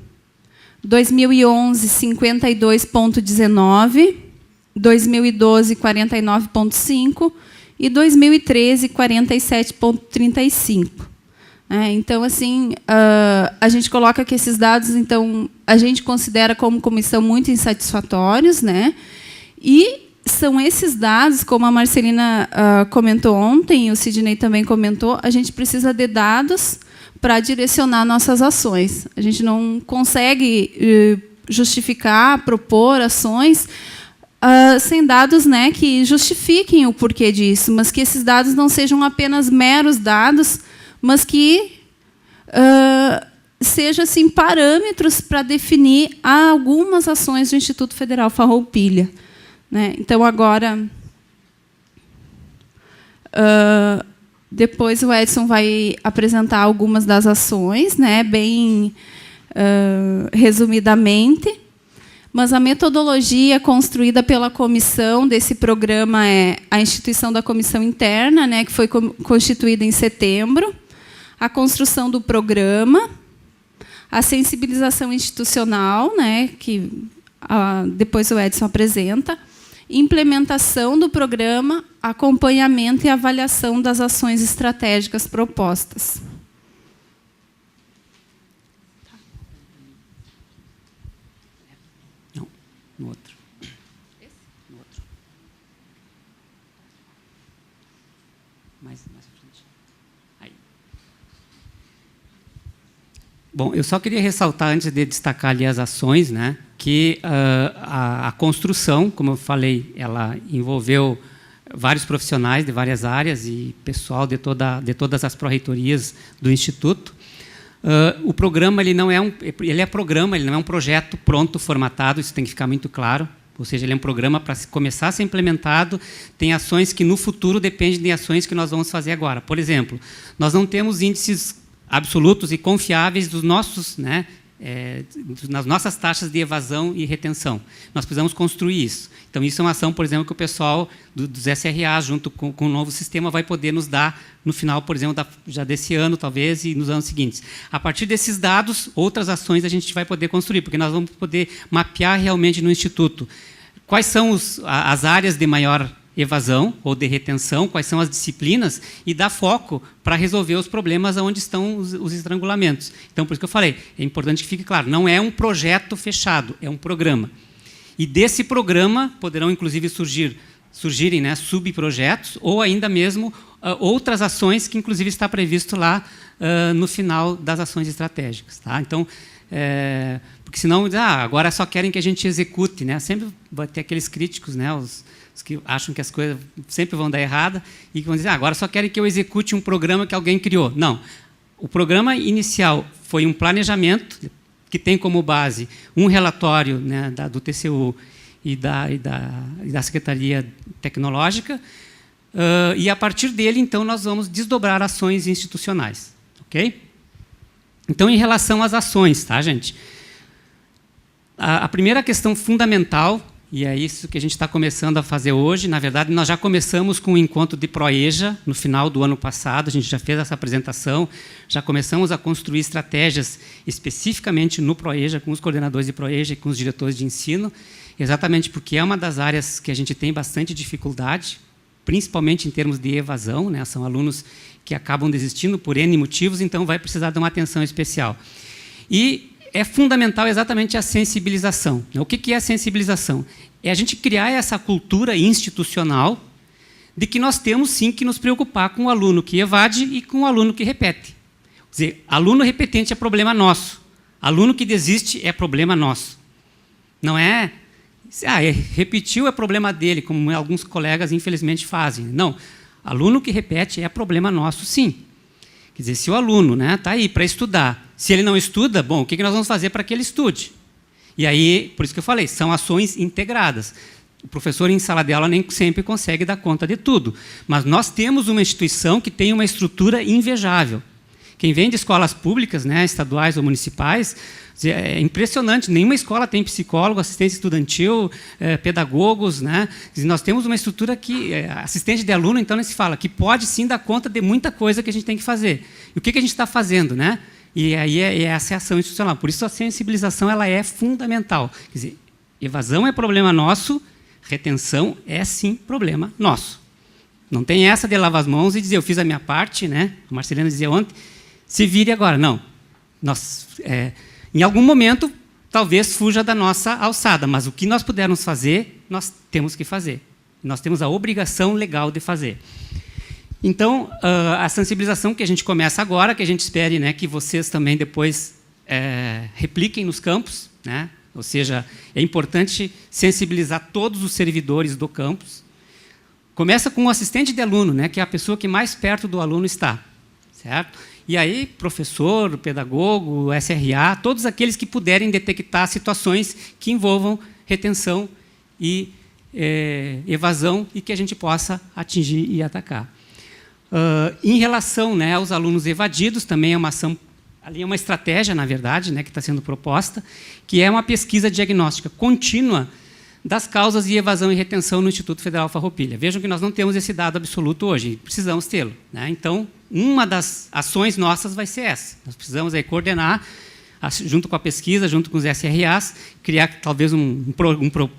[SPEAKER 2] 2011, 52,19, 2012, 49,5 e 2013, 47,35. Então, assim, a gente coloca que esses dados, então, a gente considera como comissão muito insatisfatórios, né? E são esses dados, como a Marcelina comentou ontem, e o Sidney também comentou, a gente precisa de dados para direcionar nossas ações. A gente não consegue justificar, propor ações sem dados, né, que justifiquem o porquê disso, mas que esses dados não sejam apenas meros dados, mas que sejam assim, parâmetros para definir algumas ações do Instituto Federal Farroupilha. Né? Então, agora, depois o Edson vai apresentar algumas das ações, né, bem resumidamente. Mas a metodologia construída pela comissão desse programa é a instituição da comissão interna, né, que foi constituída em setembro, a construção do programa, a sensibilização institucional, né, que depois o Edson apresenta, implementação do programa, acompanhamento e avaliação das ações estratégicas propostas.
[SPEAKER 1] No outro. No outro. Mais à frente. Aí. Bom, eu só queria ressaltar, antes de destacar ali as ações, né, que a construção, como eu falei, ela envolveu vários profissionais de várias áreas e pessoal de todas as pró-reitorias do Instituto. O programa ele é programa, ele não é um projeto pronto, formatado, isso tem que ficar muito claro. Ou seja, ele é um programa para começar a ser implementado. Tem ações que no futuro dependem de ações que nós vamos fazer agora. Por exemplo, nós não temos índices absolutos e confiáveis dos nossos, né, nas nossas taxas de evasão e retenção. Nós precisamos construir isso. Então, isso é uma ação, por exemplo, que o pessoal dos SRA, junto com o novo sistema, vai poder nos dar no final, por exemplo, já desse ano, talvez, e nos anos seguintes. A partir desses dados, outras ações a gente vai poder construir, porque nós vamos poder mapear realmente no Instituto quais são as áreas de maior evasão ou de retenção, quais são as disciplinas, e dar foco para resolver os problemas onde estão os estrangulamentos. Então, por isso que eu falei, é importante que fique claro, não é um projeto fechado, é um programa. E desse programa poderão, inclusive, surgirem, né, subprojetos ou ainda mesmo outras ações que, inclusive, está previsto lá no final das ações estratégicas. Tá? Então, porque senão, agora só querem que a gente execute. Né? Sempre vai ter aqueles críticos, né, os que acham que as coisas sempre vão dar errada e que vão dizer, agora só querem que eu execute um programa que alguém criou. Não. O programa inicial foi um planejamento que tem como base um relatório, né, do TCU e da Secretaria Tecnológica, e, a partir dele, então, nós vamos desdobrar ações institucionais. Ok? Então, em relação às ações, tá, gente? A primeira questão fundamental, e é isso que a gente está começando a fazer hoje, na verdade, nós já começamos com o encontro de Proeja, no final do ano passado, a gente já fez essa apresentação, já começamos a construir estratégias especificamente no Proeja, com os coordenadores de Proeja e com os diretores de ensino, exatamente porque é uma das áreas que a gente tem bastante dificuldade, principalmente em termos de evasão, né? São alunos que acabam desistindo por N motivos, então vai precisar de uma atenção especial. E é fundamental exatamente a sensibilização. O que é a sensibilização? É a gente criar essa cultura institucional de que nós temos, sim, que nos preocupar com o aluno que evade e com o aluno que repete. Quer dizer, aluno repetente é problema nosso. Aluno que desiste é problema nosso. Não é... repetiu é problema dele, como alguns colegas, infelizmente, fazem. Não. Aluno que repete é problema nosso, sim. Quer dizer, se o aluno está aí para estudar, se ele não estuda, bom, o que nós vamos fazer para que ele estude? E aí, por isso que eu falei, são ações integradas. O professor em sala de aula nem sempre consegue dar conta de tudo, mas nós temos uma instituição que tem uma estrutura invejável. Quem vem de escolas públicas, né, estaduais ou municipais, é impressionante, nenhuma escola tem psicólogo, assistente estudantil, pedagogos. Né? Nós temos uma estrutura que, assistente de aluno, então, nem se fala, que pode sim dar conta de muita coisa que a gente tem que fazer. E o que a gente está fazendo? Né? E aí essa é a ação institucional. Por isso a sensibilização ela é fundamental. Quer dizer, evasão é problema nosso, retenção é sim problema nosso. Não tem essa de lavar as mãos e dizer, eu fiz a minha parte, né? A Marcelina dizia ontem, se vire agora. Não. Nós, em algum momento, talvez fuja da nossa alçada, mas o que nós pudermos fazer, nós temos que fazer. Nós temos a obrigação legal de fazer. Então, a sensibilização que a gente começa agora, que a gente espere, né, que vocês também depois repliquem nos campos, né, Ou seja, é importante sensibilizar todos os servidores do campus. Começa com o assistente de aluno, né, que é a pessoa que mais perto do aluno está, certo? E aí, professor, pedagogo, SRA, todos aqueles que puderem detectar situações que envolvam retenção e evasão e que a gente possa atingir e atacar. Em relação, né, aos alunos evadidos, também é uma ação, ali é uma estratégia, na verdade, né, que está sendo proposta, que é uma pesquisa diagnóstica contínua das causas de evasão e retenção no Instituto Federal Farroupilha. Vejam que nós não temos esse dado absoluto hoje, precisamos tê-lo, né? Então, uma das ações nossas vai ser essa. Nós precisamos aí coordenar, junto com a pesquisa, junto com os SRAs, criar talvez um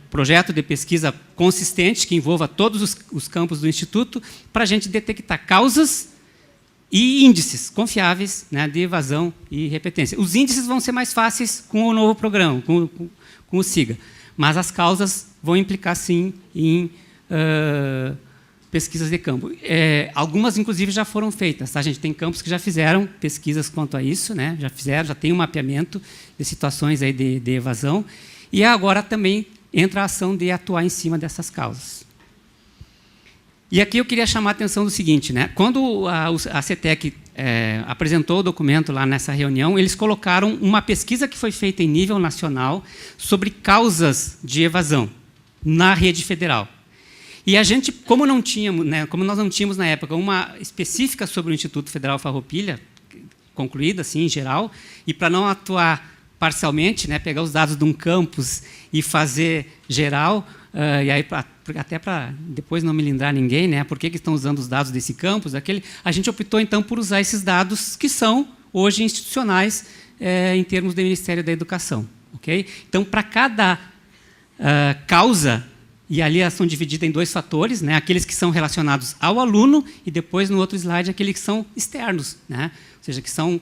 [SPEAKER 1] projeto de pesquisa consistente que envolva todos os campos do Instituto para a gente detectar causas e índices confiáveis, né, de evasão e repetência. Os índices vão ser mais fáceis com o novo programa, com o SIGA, mas as causas vão implicar, sim, em pesquisas de campo. Algumas, inclusive, já foram feitas. Tá? A gente tem campos que já fizeram pesquisas quanto a isso, né? Já tem um mapeamento de situações aí de evasão, e agora também entra a ação de atuar em cima dessas causas. E aqui eu queria chamar a atenção do seguinte, né? Quando a CETEC apresentou o documento lá nessa reunião, eles colocaram uma pesquisa que foi feita em nível nacional sobre causas de evasão na rede federal. E a gente, como nós não tínhamos na época uma específica sobre o Instituto Federal Farroupilha, concluída assim em geral, e para não atuar parcialmente, né, pegar os dados de um campus e fazer geral, e aí até para depois não me lindrar ninguém, né, por que estão usando os dados desse campus, a gente optou então por usar esses dados que são hoje institucionais em termos do Ministério da Educação, ok? Então, para cada causa, e ali elas são divididas em dois fatores, né, aqueles que são relacionados ao aluno e depois no outro slide aqueles que são externos, né, ou seja, que são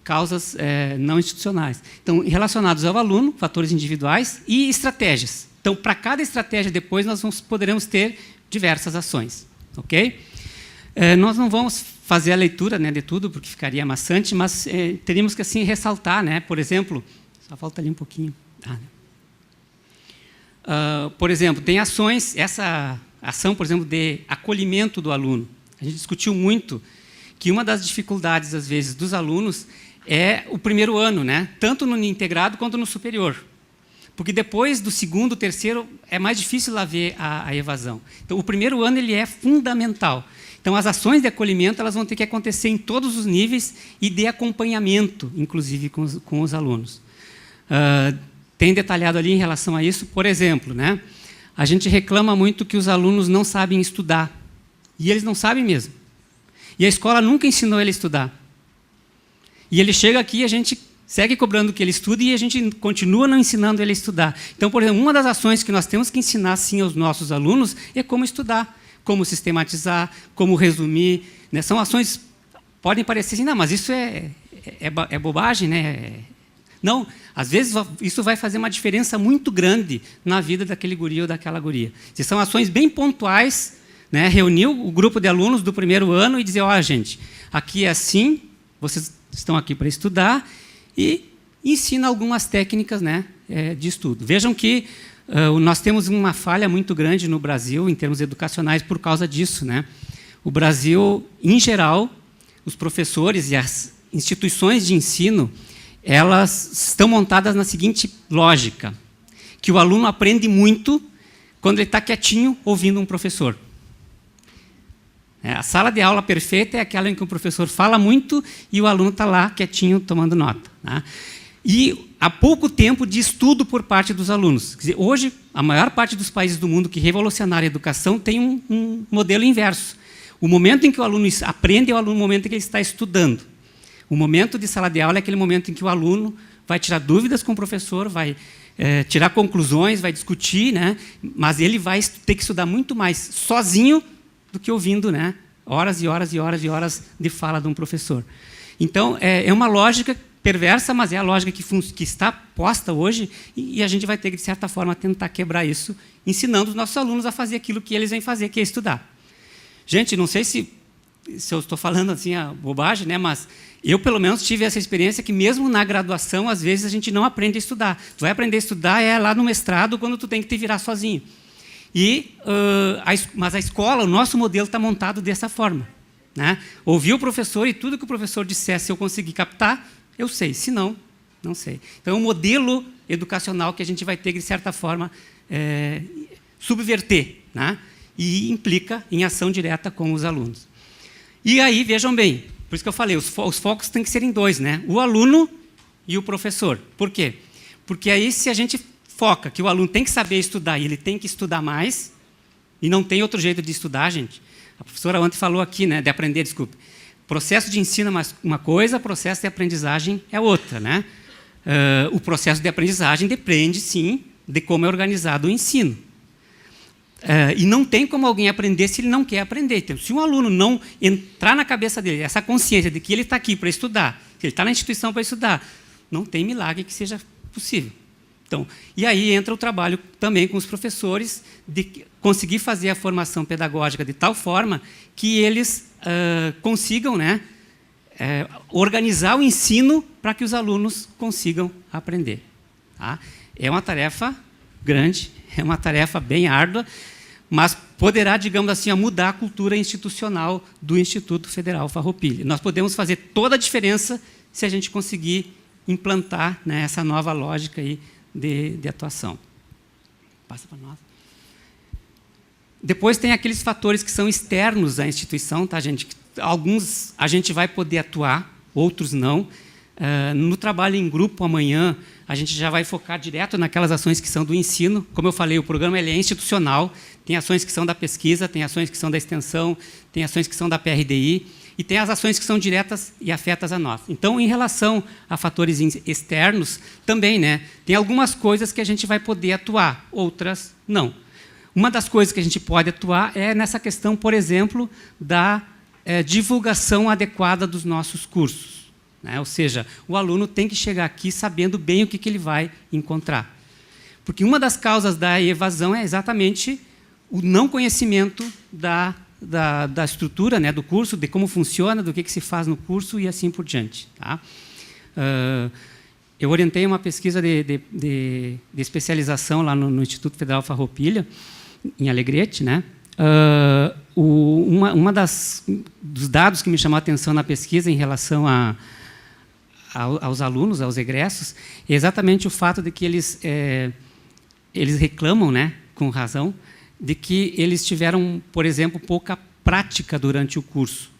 [SPEAKER 1] causas não institucionais. Então, relacionados ao aluno, fatores individuais e estratégias. Então, para cada estratégia, depois, nós poderemos ter diversas ações. Ok? Nós não vamos fazer a leitura, né, de tudo, porque ficaria amassante, mas teríamos que assim, ressaltar, né, por exemplo, só falta ali um pouquinho. Por exemplo, tem ações, essa ação, por exemplo, de acolhimento do aluno. A gente discutiu muito que uma das dificuldades, às vezes, dos alunos é o primeiro ano, né, tanto no integrado quanto no superior. Porque depois do segundo, terceiro, é mais difícil lá ver a evasão. Então, o primeiro ano ele é fundamental. Então, as ações de acolhimento elas vão ter que acontecer em todos os níveis e de acompanhamento, inclusive, com os alunos. Tem detalhado ali em relação a isso, por exemplo, né, a gente reclama muito que os alunos não sabem estudar. E eles não sabem mesmo. E a escola nunca ensinou ele a estudar. E ele chega aqui e a gente segue cobrando que ele estude e a gente continua não ensinando ele a estudar. Então, por exemplo, uma das ações que nós temos que ensinar, sim, aos nossos alunos é como estudar, como sistematizar, como resumir. Né? São ações, podem parecer assim, não, mas isso é bobagem, né? Não, às vezes isso vai fazer uma diferença muito grande na vida daquele guri ou daquela guria. Se são ações bem pontuais, né? Reunir o grupo de alunos do primeiro ano e dizer, ó, gente, aqui é assim, vocês estão aqui para estudar, e ensina algumas técnicas, né, de estudo. Vejam que nós temos uma falha muito grande no Brasil, em termos educacionais, por causa disso. Né? O Brasil, em geral, os professores e as instituições de ensino, elas estão montadas na seguinte lógica, que o aluno aprende muito quando ele está quietinho ouvindo um professor. A sala de aula perfeita é aquela em que o professor fala muito e o aluno está lá quietinho tomando nota. Tá? E há pouco tempo de estudo por parte dos alunos. Quer dizer, hoje, a maior parte dos países do mundo que revolucionaram a educação tem um modelo inverso. O momento em que o aluno aprende é o momento em que ele está estudando. O momento de sala de aula é aquele momento em que o aluno vai tirar dúvidas com o professor, vai tirar conclusões, vai discutir, né? Mas ele vai ter que estudar muito mais sozinho do que ouvindo, né, horas e horas e horas e horas de fala de um professor. Então, é uma lógica perversa, mas é a lógica que está posta hoje e a gente vai ter que, de certa forma, tentar quebrar isso, ensinando os nossos alunos a fazer aquilo que eles vêm fazer, que é estudar. Gente, não sei se se eu estou falando assim a bobagem, né? Mas eu, pelo menos, tive essa experiência que mesmo na graduação, às vezes, a gente não aprende a estudar. Tu vai aprender a estudar lá no mestrado, quando tu tem que te virar sozinho. Mas a escola, o nosso modelo está montado dessa forma, né? Ouvir o professor e tudo que o professor dissesse, se eu conseguir captar, eu sei. Se não, não sei. Então, é um modelo educacional que a gente vai ter que, de certa forma, subverter, né? E implica em ação direta com os alunos. E aí, vejam bem, por isso que eu falei, os focos têm que ser em dois, né? O aluno e o professor. Por quê? Porque aí, se a gente foca que o aluno tem que saber estudar e ele tem que estudar mais, e não tem outro jeito de estudar, gente. A professora ontem falou aqui, né, de aprender, desculpe. Processo de ensino é uma coisa, processo de aprendizagem é outra, né? O processo de aprendizagem depende, sim, de como é organizado o ensino. E não tem como alguém aprender se ele não quer aprender. Então, se um aluno não entrar na cabeça dele essa consciência de que ele está aqui para estudar, que ele está na instituição para estudar, não tem milagre que seja possível. Então, e aí entra o trabalho também com os professores de conseguir fazer a formação pedagógica de tal forma que eles consigam, né, organizar o ensino para que os alunos consigam aprender. Tá? É uma tarefa grande, é uma tarefa bem árdua, mas poderá, digamos assim, mudar a cultura institucional do Instituto Federal Farroupilha. Nós podemos fazer toda a diferença se a gente conseguir implantar, né, essa nova lógica aí de atuação. Passa para nós. Depois tem aqueles fatores que são externos à instituição, tá, gente? Alguns a gente vai poder atuar, outros não. No trabalho em grupo amanhã, a gente já vai focar direto naquelas ações que são do ensino. Como eu falei, o programa ele é institucional, tem ações que são da pesquisa, tem ações que são da extensão, tem ações que são da PRDI, e tem as ações que são diretas e afetas a nós. Então, em relação a fatores externos, também, né, tem algumas coisas que a gente vai poder atuar, outras não. Uma das coisas que a gente pode atuar é nessa questão, por exemplo, da divulgação adequada dos nossos cursos. Né? Ou seja, o aluno tem que chegar aqui sabendo bem o que ele vai encontrar. Porque uma das causas da evasão é exatamente o não conhecimento da estrutura, né, do curso, de como funciona, do que se faz no curso e assim por diante. Tá? Eu orientei uma pesquisa de especialização lá no Instituto Federal Farroupilha, em Alegrete, né? Dos dados que me chamou a atenção na pesquisa em relação aos alunos, aos egressos, é exatamente o fato de que eles reclamam, né, com razão, de que eles tiveram, por exemplo, pouca prática durante o curso,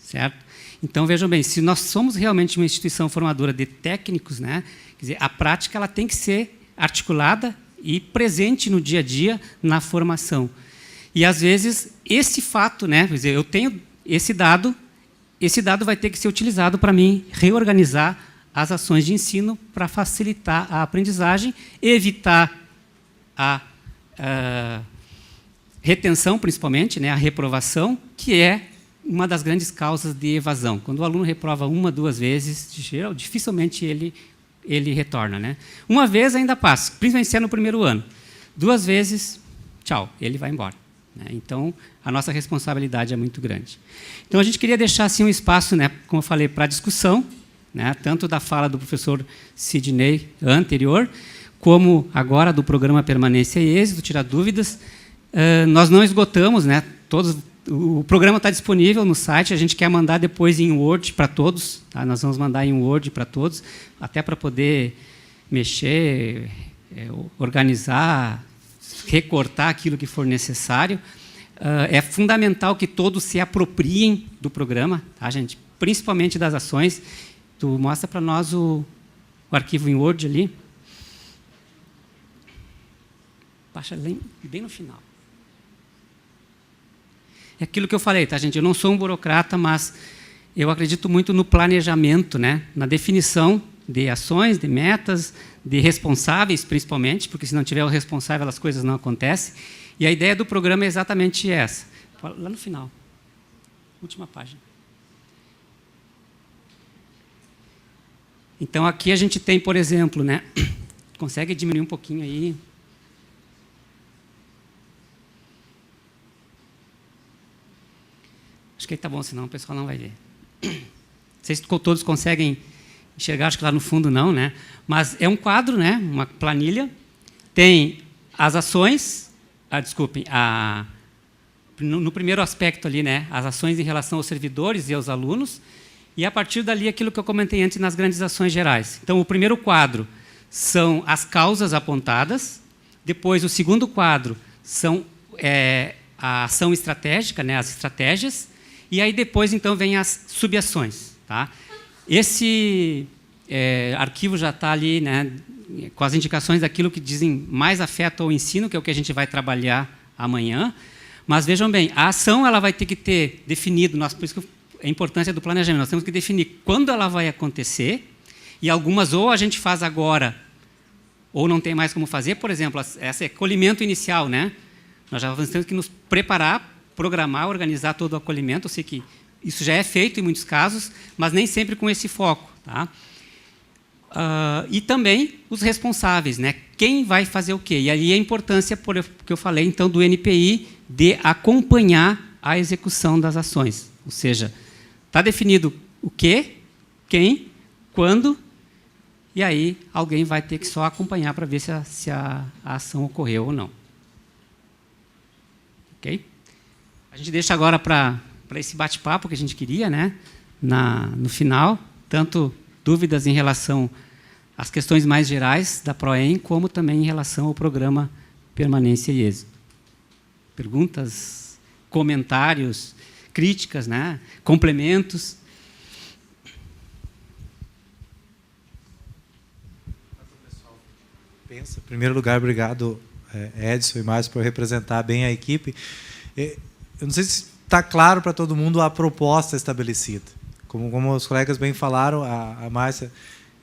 [SPEAKER 1] certo? Então, vejam bem, se nós somos realmente uma instituição formadora de técnicos, né, quer dizer, a prática ela tem que ser articulada e presente no dia a dia na formação. E, às vezes, esse fato, né, quer dizer, eu tenho esse dado vai ter que ser utilizado para mim reorganizar as ações de ensino para facilitar a aprendizagem, evitar a retenção, principalmente, né, a reprovação, que é uma das grandes causas de evasão. Quando o aluno reprova uma, duas vezes, dificilmente ele retorna. Né? Uma vez ainda passa, principalmente se é no primeiro ano. Duas vezes, tchau, ele vai embora. Né? Então, a nossa responsabilidade é muito grande. Então, a gente queria deixar assim, um espaço, né, como eu falei, para discussão, né, tanto da fala do professor Sidney anterior, como agora do programa Permanência e Êxito, tirar dúvidas. Nós não esgotamos, né, o programa está disponível no site, a gente quer mandar depois em Word para todos, tá? Nós vamos mandar em Word para todos, até para poder mexer, organizar, recortar aquilo que for necessário. É fundamental que todos se apropriem do programa, tá, gente? Principalmente das ações. Tu mostra para nós o arquivo em Word ali. Baixa bem no final. É aquilo que eu falei, tá, gente? Eu não sou um burocrata, mas eu acredito muito no planejamento, né? Na definição de ações, de metas, de responsáveis, principalmente, porque se não tiver o responsável, as coisas não acontecem. E a ideia do programa é exatamente essa. Lá no final. Última página. Então, aqui a gente tem, por exemplo, né? Consegue diminuir um pouquinho aí? Acho que aí está bom, senão o pessoal não vai ver. Não sei se todos conseguem enxergar, acho que lá no fundo não, né? Mas é um quadro, né? Uma planilha. Tem as ações, desculpem, no primeiro aspecto ali, né? As ações em relação aos servidores e aos alunos. E, a partir dali, aquilo que eu comentei antes nas grandes ações gerais. Então, o primeiro quadro são as causas apontadas. Depois, o segundo quadro são a ação estratégica, né, as estratégias. E aí, depois, então, vem as subações. Tá? Esse arquivo já está ali, né, com as indicações daquilo que dizem mais afeto ao ensino, que é o que a gente vai trabalhar amanhã. Mas, vejam bem, a ação ela vai ter que ter definido, por isso que a importância do planejamento. Nós temos que definir quando ela vai acontecer, e algumas ou a gente faz agora, ou não tem mais como fazer. Por exemplo, esse acolhimento inicial, né? Nós já temos que nos preparar, programar, organizar todo o acolhimento. Eu sei que isso já é feito em muitos casos, mas nem sempre com esse foco. Tá? E também os responsáveis, né? Quem vai fazer o quê? E ali a importância, que eu falei, então, do NPI de acompanhar a execução das ações. Ou seja, está definido o quê, quem, quando, e aí alguém vai ter que só acompanhar para ver se a ação ocorreu ou não. Ok? A gente deixa agora para esse bate-papo que a gente queria, né? No final, tanto dúvidas em relação às questões mais gerais da PROEM, como também em relação ao programa Permanência e Êxito. Perguntas, comentários, críticas, né? Complementos.
[SPEAKER 3] Em primeiro lugar, obrigado, Edson e Márcio, por representar bem a equipe. Eu não sei se está claro para todo mundo a proposta estabelecida. Como os colegas bem falaram, a Márcia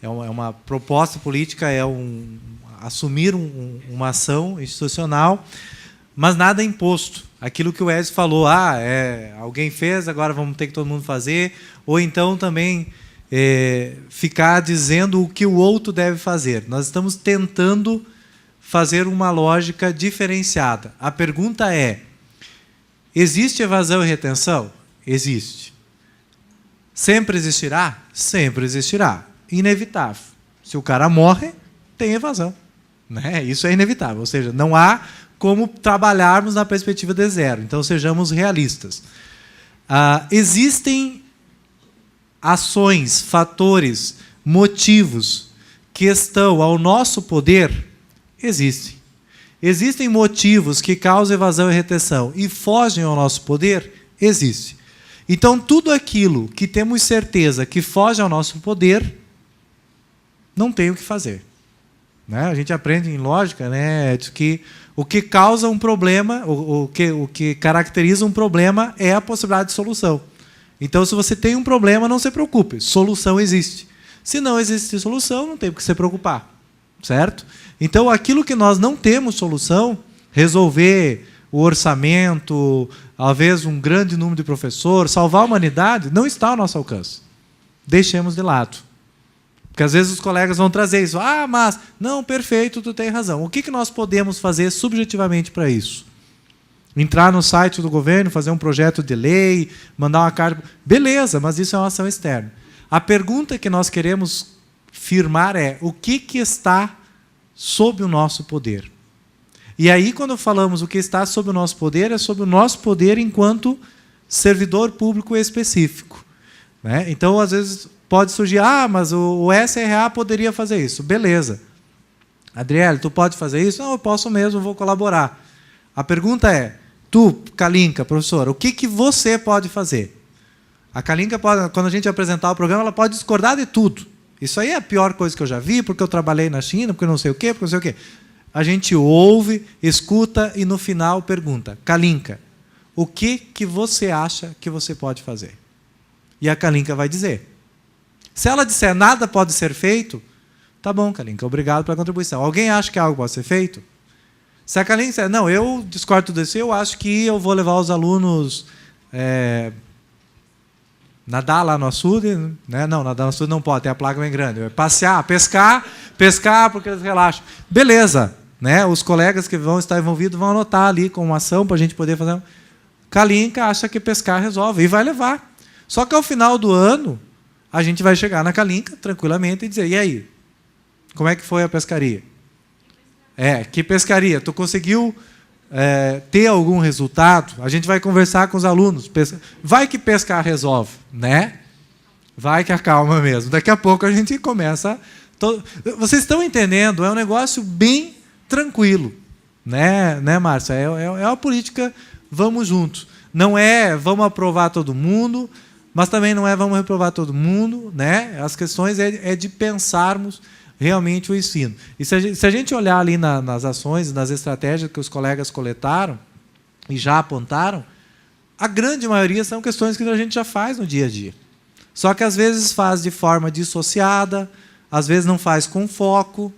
[SPEAKER 3] é uma proposta política, assumir uma ação institucional, mas nada é imposto. Aquilo que o Edson falou, alguém fez, agora vamos ter que todo mundo fazer, ou então também ficar dizendo o que o outro deve fazer. Nós estamos tentando fazer uma lógica diferenciada. A pergunta é, existe evasão e retenção? Existe. Sempre existirá? Sempre existirá. Inevitável. Se o cara morre, tem evasão. Né? Isso é inevitável. Ou seja, não há como trabalharmos na perspectiva de zero. Então, sejamos realistas. Existem ações, fatores, motivos que estão ao nosso poder? Existem. Existem motivos que causam evasão e retenção e fogem ao nosso poder? Existe. Então, tudo aquilo que temos certeza que foge ao nosso poder, não tem o que fazer. Né? A gente aprende em lógica, né, de que o que causa um problema, o que caracteriza um problema é a possibilidade de solução. Então, se você tem um problema, não se preocupe, solução existe. Se não existe solução, não tem por que se preocupar. Certo? Então, aquilo que nós não temos solução, resolver o orçamento, talvez um grande número de professores, salvar a humanidade, não está ao nosso alcance. Deixemos de lado. Porque às vezes os colegas vão trazer isso. Mas... Não, perfeito, tu tem razão. O que nós podemos fazer subjetivamente para isso? Entrar no site do governo, fazer um projeto de lei, mandar uma carta... Beleza, mas isso é uma ação externa. A pergunta que nós queremos firmar é o que está sob o nosso poder? E aí, quando falamos o que está sob o nosso poder, é sob o nosso poder enquanto servidor público específico. Né? Então, às vezes, pode surgir, mas o SRA poderia fazer isso. Beleza. Adriele, tu pode fazer isso? Não, eu posso mesmo, vou colaborar. A pergunta é, tu, Kalinka, professora, o que você pode fazer? A Kalinka, quando a gente apresentar o programa, ela pode discordar de tudo. Isso aí é a pior coisa que eu já vi, porque eu trabalhei na China, porque não sei o quê, porque não sei o quê. A gente ouve, escuta e, no final, pergunta, Kalinka, o que você acha que você pode fazer? E a Kalinka vai dizer. Se ela disser nada pode ser feito, tá bom, Kalinka, obrigado pela contribuição. Alguém acha que algo pode ser feito? Se a Kalinka disser, não, eu discordo tudo isso, eu acho que eu vou levar os alunos... nadar lá no açude, né? Não, nadar no açude não pode, tem a placa bem grande. Passear, pescar porque eles relaxam. Beleza, né? Os colegas que vão estar envolvidos vão anotar ali com uma ação para a gente poder fazer. Kalinka acha que pescar resolve e vai levar. Só que ao final do ano, a gente vai chegar na Kalinka tranquilamente e dizer: e aí? Como é que foi a pescaria? Que pescaria? Tu conseguiu ter algum resultado? A gente vai conversar com os alunos. Vai que pescar resolve, né? Vai que acalma mesmo. Daqui a pouco a gente começa. Vocês estão entendendo? É um negócio bem tranquilo, né, Márcia? É uma política vamos juntos. Não é vamos aprovar todo mundo, mas também não é vamos reprovar todo mundo, né? As questões é de pensarmos realmente o ensino. E se a gente olhar ali nas ações, nas estratégias que os colegas coletaram e já apontaram, a grande maioria são questões que a gente já faz no dia a dia. Só que às vezes faz de forma dissociada, às vezes não faz com foco,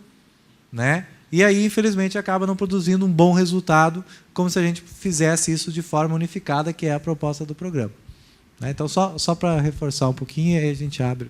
[SPEAKER 3] né? E aí, infelizmente, acaba não produzindo um bom resultado, como se a gente fizesse isso de forma unificada, que é a proposta do programa. Então, só para reforçar um pouquinho, aí a gente abre.